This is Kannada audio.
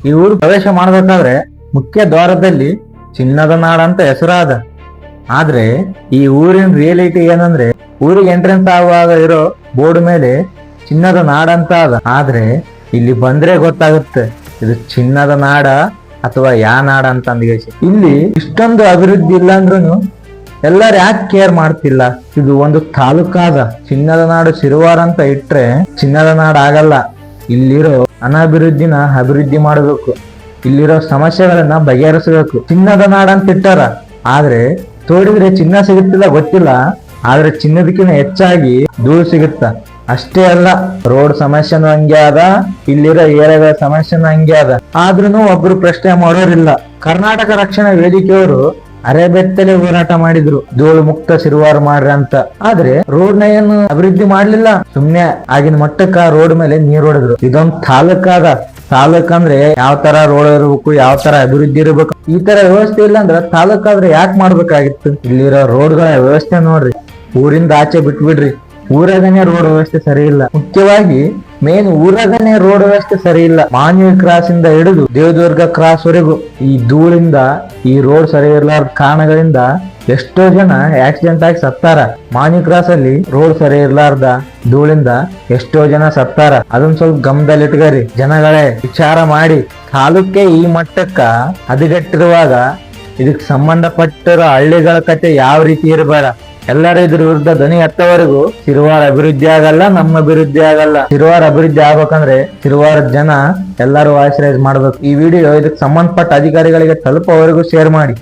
ಈ ಊರು ಪ್ರವೇಶ ಮಾಡಬೇಕಾದ್ರೆ ಮುಖ್ಯ ದ್ವಾರದಲ್ಲಿ ಚಿನ್ನದ ನಾಡು ಅಂತ ಹೆಸರಾದ. ಆದ್ರೆ ಈ ಊರಿನ ರಿಯಾಲಿಟಿ ಏನಂದ್ರೆ, ಊರಿಗೆ ಎಂಟ್ರೆನ್ಸ್ ಆಗುವಾಗ ಇರೋ ಬೋರ್ಡ್ ಮೇಲೆ ಚಿನ್ನದ ನಾಡಂತ ಅದ. ಆದ್ರೆ ಇಲ್ಲಿ ಬಂದ್ರೆ ಗೊತ್ತಾಗುತ್ತೆ ಇದು ಚಿನ್ನದ ನಾಡ ಅಥವಾ ಯಾ ನಾಡ ಅಂತ ಅಂದ್ಗೇಸಿ. ಇಲ್ಲಿ ಇಷ್ಟೊಂದು ಅಭಿವೃದ್ಧಿ ಇಲ್ಲ ಅಂದ್ರೂ ಎಲ್ಲಾರು ಯಾಕೆ ಕೇರ್ ಮಾಡ್ತಿಲ್ಲ? ಇದು ಒಂದು ತಾಲೂಕಾದ. ಚಿನ್ನದ ನಾಡು ಸಿರುವಾರ ಅಂತ ಇಟ್ರೆ ಚಿನ್ನದ ನಾಡು ಆಗಲ್ಲ. ಇಲ್ಲಿರೋ ಅನಾಭಿವೃದ್ಧಿನ ಅಭಿವೃದ್ಧಿ ಮಾಡಬೇಕು, ಇಲ್ಲಿರೋ ಸಮಸ್ಯೆಗಳನ್ನ ಬಗೆಹರಿಸಬೇಕು. ಚಿನ್ನದ ನಾಡ ಅಂತ ಇಟ್ಟಾರ, ಆದ್ರೆ ತೋಡಿದ್ರೆ ಚಿನ್ನ ಸಿಗುತ್ತಿಲ್ಲ ಗೊತ್ತಿಲ್ಲ, ಆದ್ರೆ ಚಿನ್ನದಕ್ಕಿಂತ ಹೆಚ್ಚಾಗಿ ಧೂಳು ಸಿಗುತ್ತ. ಅಷ್ಟೇ ಅಲ್ಲ, ರೋಡ್ ಸಮಸ್ಯೆನೂ ಹಂಗೆ ಅದ, ಇಲ್ಲಿರೋ ಏರಿಯಾಗಳ ಸಮಸ್ಯೆನೂ ಹಂಗೆ ಅದ. ಆದ್ರೂ ಒಬ್ರು ಪ್ರಶ್ನೆ ಮಾಡೋರಿಲ್ಲ. ಕರ್ನಾಟಕ ರಕ್ಷಣಾ ವೇದಿಕೆಯವರು ಅರೆಬೆತ್ತಲೆ ಹೋರಾಟ ಮಾಡಿದ್ರು, ಧೂಳು ಮುಕ್ತ ಸಿರುವಾರ ಮಾಡ್ರಿ ಅಂತ. ಆದ್ರೆ ರೋಡ್ ನ ಏನು ಅಭಿವೃದ್ಧಿ ಮಾಡ್ಲಿಲ್ಲ, ಸುಮ್ನೆ ಆಗಿನ ಮಟ್ಟಕ್ಕ ರೋಡ್ ಮೇಲೆ ನೀರ್ ಹೊಡೆದ್ರು. ಇದೊಂದು ತಾಲೂಕಾದ. ತಾಲೂಕ್ ಅಂದ್ರೆ ಯಾವ ತರ ರೋಡ್ ಇರ್ಬೇಕು, ಯಾವ ತರ ಅಭಿವೃದ್ಧಿ ಇರ್ಬೇಕು, ಈ ತರ ವ್ಯವಸ್ಥೆ ಇಲ್ಲ ಅಂದ್ರೆ ತಾಲೂಕಾದ್ರೆ ಯಾಕೆ ಮಾಡ್ಬೇಕಾಗಿತ್ತು? ಇಲ್ಲಿರೋ ರೋಡ್ಗಳ ವ್ಯವಸ್ಥೆ ನೋಡ್ರಿ, ಊರಿಂದ ಆಚೆ ಬಿಟ್ಬಿಡ್ರಿ, ಊರಾಗನೇ ರೋಡ್ ವ್ಯವಸ್ಥೆ ಸರಿ ಇಲ್ಲ. ಮುಖ್ಯವಾಗಿ ಮೇನ್ ಊರಾಗನೇ ರೋಡ್ ವ್ಯವಸ್ಥೆ ಸರಿ ಇಲ್ಲ. ಮಾನ್ವಿ ಕ್ರಾಸ್ ಇಂದ ಹಿಡಿದು ದೇವದುರ್ಗ ಕ್ರಾಸ್ ವರೆಗೂ ಈ ಧೂಳಿಂದ, ಈ ರೋಡ್ ಸರಿ ಇರ್ಲಾರ್ದ ಕಾರಣಗಳಿಂದ ಎಷ್ಟೋ ಜನ ಆಕ್ಸಿಡೆಂಟ್ ಆಗಿ ಸತ್ತಾರ. ಮಾನ್ವಿ ಕ್ರಾಸ್ ಅಲ್ಲಿ ರೋಡ್ ಸರಿ ಇರ್ಲಾರ್ದ ಧೂಳಿಂದ ಎಷ್ಟೋ ಜನ ಸತ್ತಾರ. ಅದನ್ನ ಸ್ವಲ್ಪ ಗಮನದಲ್ಲಿಟ್ಕರಿ ಜನಗಳೇ, ವಿಚಾರ ಮಾಡಿ. ತಾಲೂಕೆ ಈ ಮಟ್ಟಕ್ಕ ಹದಗೆಟ್ಟಿರುವಾಗ ಇದಕ್ ಸಂಬಂಧಪಟ್ಟಿರೋ ಹಳ್ಳಿಗಳ ಕತೆ ಯಾವ ರೀತಿ ಇರಬೇಡ. ಎಲ್ಲರೂ ಇದ್ರ ವಿರುದ್ಧ ಧ್ವನಿ ಎತ್ತವರೆಗೂ ಸಿರುವಾರ ಅಭಿವೃದ್ಧಿ ಆಗಲ್ಲ, ನಮ್ಮ ಅಭಿವೃದ್ಧಿ ಆಗಲ್ಲ. ಸಿರುವಾರ ಅಭಿವೃದ್ಧಿ ಆಗ್ಬೇಕಂದ್ರೆ ಸಿರುವಾರದ ಜನ ಎಲ್ಲರೂ ವಾಯ್ಸ್ ರೈಸ್ ಮಾಡ್ಬೇಕು. ಈ ವಿಡಿಯೋ ಇದಕ್ಕೆ ಸಂಬಂಧಪಟ್ಟ ಅಧಿಕಾರಿಗಳಿಗೆ ತಲುಪೋವರೆಗೂ ಶೇರ್ ಮಾಡಿ.